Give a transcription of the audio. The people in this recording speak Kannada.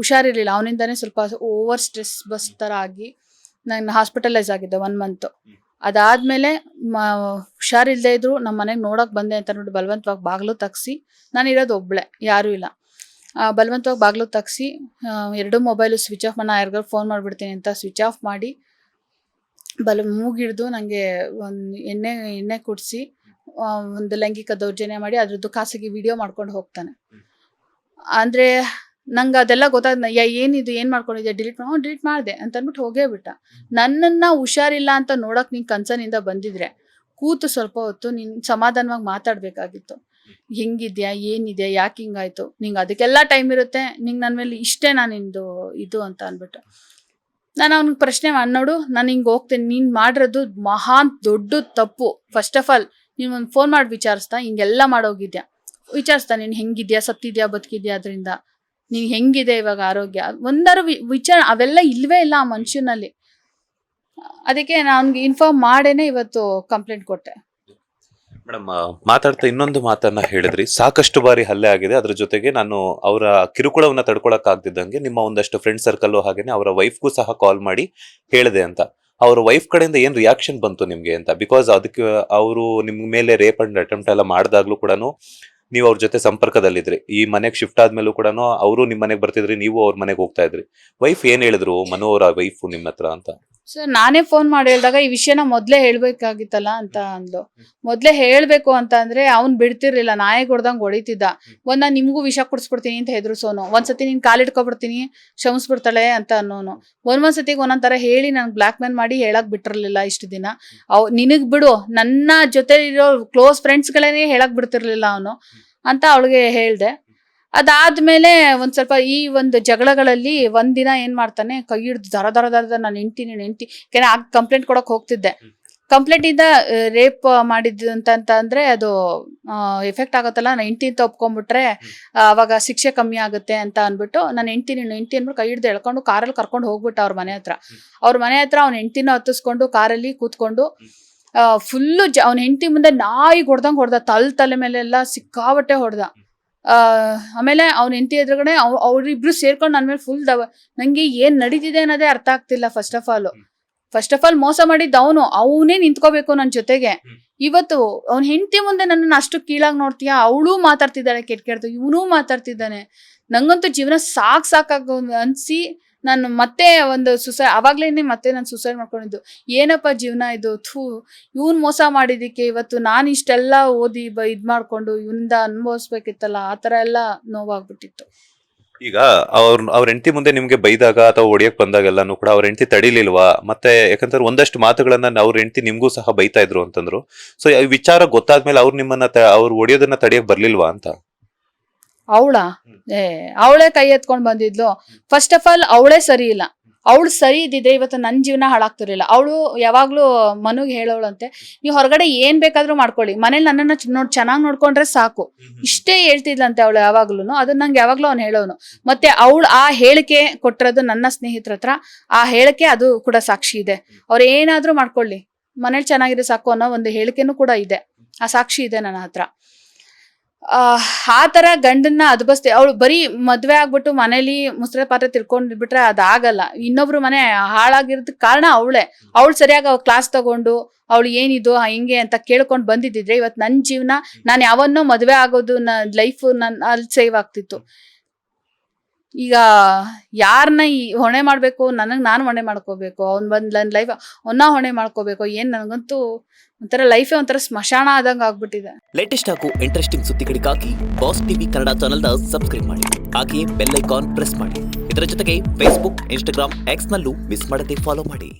ಹುಷಾರಿರ್ಲಿಲ್ಲ. ಅವನಿಂದಾನೇ ಸ್ವಲ್ಪ ಓವರ್ ಸ್ಟ್ರೆಸ್ ಬಸ್ ಥರ ಆಗಿ ನಾನು ಹಾಸ್ಪಿಟಲೈಸ್ ಆಗಿದ್ದೆ 1 ಮಂತ್. ಅದಾದಮೇಲೆ ಹುಷಾರಿಲ್ಲದೆ ಇದ್ರು ನಮ್ಮ ಮನೆಗೆ ನೋಡೋಕೆ ಬಂದೆ ಅಂತ ನೋಡಿ ಬಲವಂತವಾಗಿ ಬಾಗಿಲು ತಗ್ಸಿ, ನಾನಿರೋದು ಒಬ್ಬಳೆ, ಯಾರೂ ಇಲ್ಲ. ಬಲವಂತವಾಗಿ ಬಾಗಿಲು ತಗ್ಸಿ 2 ಮೊಬೈಲು ಸ್ವಿಚ್ ಆಫ್ ಮಾಡಿ, ಯಾರಿಗಾರು ಫೋನ್ ಮಾಡಿಬಿಡ್ತೀನಿ ಅಂತ ಸ್ವಿಚ್ ಆಫ್ ಮಾಡಿ ಮೂಗಿಡ್ದು ನನಗೆ ಒಂದು ಎಣ್ಣೆ ಕುಡಿಸಿ ಒಂದು ಲೈಂಗಿಕ ದೌರ್ಜನ್ಯ ಮಾಡಿ ಅದ್ರದ್ದು ಖಾಸಗಿ ವಿಡಿಯೋ ಮಾಡ್ಕೊಂಡು ಹೋಗ್ತಾನೆ. ಅಂದರೆ ನಂಗೆ ಅದೆಲ್ಲ ಗೊತ್ತಾದ ಏನಿದು, ಏನು ಮಾಡ್ಕೊಂಡಿದ್ದೆ, ಡಿಲೀಟ್ ಮಾಡಿದೆ ಅಂತ ಅಂದ್ಬಿಟ್ಟು ಹೋಗೇ ಬಿಟ್ಟ. ನನ್ನನ್ನು ಹುಷಾರಿಲ್ಲ ಅಂತ ನೋಡೋಕೆ ನೀನು ಕನ್ಸನಿಂದ ಬಂದಿದ್ರೆ ಕೂತು ಸ್ವಲ್ಪ ಹೊತ್ತು ನೀನು ಸಮಾಧಾನವಾಗಿ ಮಾತಾಡಬೇಕಾಗಿತ್ತು. ಹೆಂಗಿದ್ಯಾ, ಏನಿದೆ, ಯಾಕೆ ಹಿಂಗಾಯ್ತು, ನಿಂಗೆ ಅದಕ್ಕೆಲ್ಲ ಟೈಮ್ ಇರುತ್ತೆ, ನಿಂಗೆ ನನ್ನ ಮೇಲೆ ಇಷ್ಟೇ ನಾನು ನಿಂದು ಇದು ಅಂತ ಅಂದ್ಬಿಟ್ಟು ನಾನು ಅವ್ನಿಗೆ ಪ್ರಶ್ನೆ ನೋಡು, ನಾನು ಹಿಂಗೆ ಹೋಗ್ತೇನೆ, ನೀನು ಮಾಡಿರೋದು ಮಹಾನ್ ದೊಡ್ಡ ತಪ್ಪು. ಫಸ್ಟ್ ಆಫ್ ಆಲ್ ನೀನು ಒಂದು ಫೋನ್ ಮಾಡಿ ವಿಚಾರಿಸ್ತಾ, ಹಿಂಗೆಲ್ಲ ಮಾಡೋಗಿದ್ಯಾ, ವಿಚಾರಿಸ್ತಾ ನೀನು ಹೆಂಗಿದ್ಯಾ, ಸತ್ತಿದ್ಯಾ, ಬದುಕಿದ್ಯಾ, ಅದರಿಂದ ನೀನು ಹೆಂಗಿದೆ ಇವಾಗ ಆರೋಗ್ಯ, ಒಂದಾರು ವಿಚಾರ ಅವೆಲ್ಲ ಇಲ್ವೇ ಇಲ್ಲ ಆ ಮನುಷ್ಯನಲ್ಲಿ. ಅದಕ್ಕೆ ನಾನು ಇನ್ಫಾರ್ಮ್ ಮಾಡೇನೆ ಇವತ್ತು ಕಂಪ್ಲೇಂಟ್ ಕೊಟ್ಟೆ. ಮೇಡಮ್, ಮಾತಾಡ್ತಾ ಇನ್ನೊಂದು ಮಾತನ್ನ ಹೇಳಿದ್ರಿ, ಸಾಕಷ್ಟು ಬಾರಿ ಹಲ್ಲೆ ಆಗಿದೆ, ಅದ್ರ ಜೊತೆಗೆ ನಾನು ಅವರ ಕಿರುಕುಳವನ್ನ ತಡ್ಕೊಳಕ್ ಆಗ್ತಿದ್ದಂಗೆ ನಿಮ್ಮ ಒಂದಷ್ಟು ಫ್ರೆಂಡ್ ಸರ್ಕಲ್ ಹಾಗೇನೆ ಅವರ ವೈಫ್ಗೂ ಸಹ ಕಾಲ್ ಮಾಡಿ ಹೇಳಿದೆ ಅಂತ. ಅವ್ರ ವೈಫ್ ಕಡೆಯಿಂದ ಏನ್ ರಿಯಾಕ್ಷನ್ ಬಂತು ನಿಮ್ಗೆ ಅಂತ? ಬಿಕಾಸ್ ಅದಕ್ಕೆ ಅವರು ನಿಮ್ ಮೇಲೆ ರೇಪ್ ಅಂಡ್ ಅಟೆಂಪ್ಟ್ ಎಲ್ಲ ಮಾಡಿದಾಗ್ಲೂ ಕೂಡ ನೀವು ಅವ್ರ ಜೊತೆ ಸಂಪರ್ಕದಲ್ಲಿದ್ರಿ. ಈ ಮನೆಗೆ ಶಿಫ್ಟ್ ಆದ್ಮೇಲೂ ಕೂಡ ಅವರು ನಿಮ್ ಮನೆಗೆ ಬರ್ತಿದ್ರಿ, ನೀವು ಅವ್ರ ಮನೆಗೆ ಹೋಗ್ತಾ ಇದ್ರಿ. ವೈಫ್ ಏನ್ ಹೇಳಿದ್ರು, ಮನು ಅವರ ವೈಫ್ ನಿಮ್ಮ ಹತ್ರ ಅಂತ? ಸರ್, ನಾನೇ ಫೋನ್ ಮಾಡಿ ಹೇಳಿದಾಗ ಈ ವಿಷಯನ ಮೊದಲೇ ಹೇಳ್ಬೇಕಾಗಿತ್ತಲ್ಲ ಅಂತ ಅಂದ್ಲು. ಮೊದಲೇ ಹೇಳ್ಬೇಕು ಅಂತ ಅಂದ್ರೆ ಅವ್ನು ಬಿಡ್ತಿರ್ಲಿಲ್ಲ, ನಾಯಿ ಹೊಡ್ದಂಗೆ ಹೊಡಿತಿದ್ದ. ನಾನು ನಿಮಗೂ ವಿಷ ಕುಡಿಸ್ಬಿಡ್ತೀನಿ ಅಂತ ಹೆದರ್ಸೋನು, ಒಂದ್ಸತಿ ನೀನು ಕಾಲಿಡ್ಕೊಬಿಡ್ತೀನಿ ಕ್ಷಮಿಸ್ಬಿಡ್ತಾಳೆ ಅಂತ ಅನ್ನೋನು. ಒಂದೊಂದ್ಸತಿಗೆ ಒಂದೊಂಥರ ಹೇಳಿ ನನಗೆ ಬ್ಲ್ಯಾಕ್ ಮೇಲ್ ಮಾಡಿ ಹೇಳಕ್ ಬಿಟ್ಟಿರ್ಲಿಲ್ಲ ಇಷ್ಟು ದಿನ. ನಿನಗ್ ಬಿಡು, ನನ್ನ ಜೊತೆ ಇರೋ ಕ್ಲೋಸ್ ಫ್ರೆಂಡ್ಸ್ಗಳೇ ಹೇಳಕ್ ಬಿಡ್ತಿರ್ಲಿಲ್ಲ ಅವನು ಅಂತ ಅವಳಿಗೆ ಹೇಳ್ದೆ. ಅದಾದ್ಮೇಲೆ ಒಂದ್ ಸ್ವಲ್ಪ ಈ ಒಂದು ಜಗಳಗಳಲ್ಲಿ ಒಂದಿನ ಏನ್ ಮಾಡ್ತಾನೆ, ಕೈ ಹಿಡ್ದು ದರ ನಾನು ಹೆಂಡ್ತಿ ಕಂಪ್ಲೇಂಟ್ ಕೊಡಕ್ ಹೋಗ್ತಿದ್ದೆ. ಕಂಪ್ಲೇಂಟ್ ಇಂದ ರೇಪ್ ಮಾಡಿದ್ದು ಅಂತ ಅಂದ್ರೆ ಅದು ಎಫೆಕ್ಟ್ ಆಗತ್ತಲ್ಲ, ನಾನು ಹೆಂಡ್ತಿ ಅಂತ ಒಪ್ಕೊಂಡ್ಬಿಟ್ರೆ ಅವಾಗ ಶಿಕ್ಷೆ ಕಮ್ಮಿ ಆಗುತ್ತೆ ಅಂತ ಅಂದ್ಬಿಟ್ಟು ನಾನು ಹೆಂಡ್ತಿ ಅಂದ್ಬಿಟ್ಟು ಕೈ ಹಿಡ್ದು ಎಳ್ಕೊಂಡು ಕಾರಲ್ಲಿ ಕರ್ಕೊಂಡು ಹೋಗ್ಬಿಟ್ಟು ಅವ್ರ ಮನೆ ಹತ್ರ ಅವ್ನ ಹೆಂಡ್ತಿನ ಹತ್ತಿಸ್ಕೊಂಡು ಕಾರಲ್ಲಿ ಕೂತ್ಕೊಂಡು ಫುಲ್ಲು ಅವ್ನ ಹೆಂಡ್ತಿ ಮುಂದೆ ನಾಯಿ ಹೊಡ್ದ, ತಲೆ ಮೇಲೆಲ್ಲ ಸಿಕ್ಕಾಬಟ್ಟೆ ಹೊಡ್ದ. ಆಮೇಲೆ ಅವ್ನ ಹೆಂಡತಿ ಎದುರುಗಡೆ ಅವ್ರಿಬ್ರು ಸೇರ್ಕೊಂಡು ನನ್ನ ಮೇಲೆ ಫುಲ್ ನಂಗೆ ಏನ್ ನಡೀತಿದೆ ಅನ್ನೋದೇ ಅರ್ಥ ಆಗ್ತಿಲ್ಲ. ಫಸ್ಟ್ ಆಫ್ ಆಲ್ ಮೋಸ ಮಾಡಿದ್ದ ಅವನೇ ನಿಂತ್ಕೋಬೇಕು ನನ್ನ ಜೊತೆಗೆ. ಇವತ್ತು ಅವ್ನ ಹೆಂಡತಿ ಮುಂದೆ ನನ್ನನ್ನು ಅಷ್ಟು ಕೀಳಾಗಿ ನೋಡ್ತೀಯಾ, ಅವಳು ಮಾತಾಡ್ತಿದ್ದಾಳೆ ಕೆಟ್ಟ, ಇವನೂ ಮಾತಾಡ್ತಿದ್ದಾನೆ. ನಂಗಂತೂ ಜೀವನ ಸಾಕಾಗ ಅನ್ಸಿ ನಾನು ಮತ್ತೆ ಒಂದು ಅವಾಗ್ಲೇನೆ ಮತ್ತೆ ನಾನು ಸುಸೈಡ್ ಮಾಡ್ಕೊಂಡಿದ್ದು. ಏನಪ್ಪ ಜೀವನ ಇದು, ಇವನ್ ಮೋಸ ಮಾಡಿದಕ್ಕೆ ಇವತ್ತು ನಾನು ಇಷ್ಟೆಲ್ಲ ಓದಿ ಇದ್ ಮಾಡ್ಕೊಂಡು ಇವನಿಂದ ಅನುಭವಿಸ್ಬೇಕಿತ್ತಲ್ಲ, ಆ ತರ ಎಲ್ಲ ನೋವಾಗ್ಬಿಟ್ಟಿತ್ತು. ಈಗ ಅವ್ರ ಹೆಂಡತಿ ಮುಂದೆ ನಿಮ್ಗೆ ಬೈದಾಗ ಅಥವಾ ಒಡಿಯಕ್ ಬಂದಾಗೆಲ್ಲಾನು ಕೂಡ ಅವ್ರ ಹೆಂಡತಿ ತಡಿಲಿಲ್ವಾ? ಮತ್ತೆ ಯಾಕಂದ್ರೆ ಒಂದಷ್ಟು ಮಾತುಗಳನ್ನ ಅವ್ರ ಹೆಂಡತಿ ನಿಮ್ಗೂ ಸಹ ಬೈತಾ ಇದ್ರು ಅಂತಂದ್ರು. ಸೊ ಈ ವಿಚಾರ ಗೊತ್ತಾದ್ಮೇಲೆ ಅವ್ರು ನಿಮ್ಮನ್ನ ಅವ್ರು ಒಡಿಯೋದನ್ನ ತಡಿಯಕ್ ಬರ್ಲಿಲ್ವಾ ಅಂತ? ಅವಳೇ ಕೈ ಎತ್ಕೊಂಡ್ ಬಂದಿದ್ಲು. ಫಸ್ಟ್ ಆಫ್ ಆಲ್ ಅವಳೇ ಸರಿ ಇಲ್ಲ. ಅವಳು ಸರಿ ಇದ್ದಿದ್ರೆ ಇವತ್ತು ನನ್ನ ಜೀವನ ಹಾಳಾಗ್ತಿರ್ಲಿಲ್ಲ. ಅವಳು ಯಾವಾಗ್ಲೂ ಮನುಗೆ ಹೇಳೋಳಂತೆ, ನೀವು ಹೊರಗಡೆ ಏನ್ ಬೇಕಾದ್ರೂ ಮಾಡ್ಕೊಳ್ಳಿ, ಮನೇಲಿ ನನ್ನನ್ನ ಚೆನ್ನಾಗಿ ನೋಡ್ಕೊಂಡ್ರೆ ಸಾಕು, ಇಷ್ಟೇ ಹೇಳ್ತಿದ್ಲಂತೆ ಅವಳು ಯಾವಾಗ್ಲೂ. ಅದನ್ನ ನಂಗೆ ಯಾವಾಗ್ಲೂ ಅವ್ನು ಹೇಳೋನು. ಮತ್ತೆ ಅವಳು ಆ ಹೇಳಿಕೆ ಕೊಟ್ಟಿರೋದು ನನ್ನ ಸ್ನೇಹಿತರ ಹತ್ರ, ಆ ಹೇಳಿಕೆ ಅದು ಕೂಡ ಸಾಕ್ಷಿ ಇದೆ. ಅವ್ರು ಏನಾದ್ರೂ ಮಾಡ್ಕೊಳ್ಳಿ, ಮನೇಲಿ ಚೆನ್ನಾಗಿದೆ ಸಾಕು ಅನ್ನೋ ಒಂದು ಹೇಳಿಕೆನೂ ಕೂಡ ಇದೆ, ಆ ಸಾಕ್ಷಿ ಇದೆ ನನ್ನ ಹತ್ರ. ಆ ತರ ಗಂಡನ್ನ ಅದ್ಬಸ್ತೆ ಅವಳು ಬರೀ ಮದ್ವೆ ಆಗ್ಬಿಟ್ಟು ಮನೇಲಿ ಮುಸ್ರೆ ಪಾತ್ರೆ ತಿರ್ಕೊಂಡಿರ್ಬಿಟ್ರೆ ಅದಾಗಲ್ಲ. ಇನ್ನೊಬ್ರು ಮನೆ ಹಾಳಾಗಿರೋದಕ್ಕೆ ಕಾರಣ ಅವಳು ಸರಿಯಾಗಿ ಕ್ಲಾಸ್ ತಗೊಂಡು ಅವಳು ಏನಿದು ಹಿಂಗೆ ಅಂತ ಕೇಳ್ಕೊಂಡು ಬಂದಿದ್ದಿದ್ರೆ ಇವತ್ತು ನನ್ನ ಜೀವನ, ನಾನು ಯಾವನ್ನೋ ಮದ್ವೆ ಆಗೋದು ಲೈಫ್ ಅಲ್ಲಿ ಸೇವ್ ಆಗ್ತಿತ್ತು. ಈಗ ಯಾರನ್ನ ಹೊಣೆ ಮಾಡ್ಬೇಕು, ನಾನು ಹೊಣೆ ಮಾಡ್ಕೋಬೇಕು, ಅವ್ನ್ ಬಂದ್ ನನ್ನ ಲೈಫ್ ಹೊಣೆ ಮಾಡ್ಕೋಬೇಕು. ಏನ್ ನನಗಂತೂ ಒಂಥರ ಲೈಫೇ ಒಂಥರ ಸ್ಮಶಾನ ಆದಂಗ ಆಗ್ಬಿಟ್ಟಿದೆ. ಲೇಟೆಸ್ಟ್ ಹಾಗೂ ಇಂಟ್ರೆಸ್ಟಿಂಗ್ ಸುದ್ದಿಗಳಿಗಾಗಿ ಬಾಸ್ ಟಿವಿ ಕನ್ನಡ ಚಾನೆಲ್ನ ಸಬ್ಸ್ಕ್ರೈಬ್ ಮಾಡಿ, ಹಾಗೆಯೇ ಬೆಲ್ ಐಕಾನ್ ಪ್ರೆಸ್ ಮಾಡಿ. ಇದರ ಜೊತೆಗೆ ಫೇಸ್ಬುಕ್, ಇನ್ಸ್ಟಾಗ್ರಾಮ್, ಎಕ್ಸ್ ನಲ್ಲೂ ಮಿಸ್ ಮಾಡದೆ ಫಾಲೋ ಮಾಡಿ.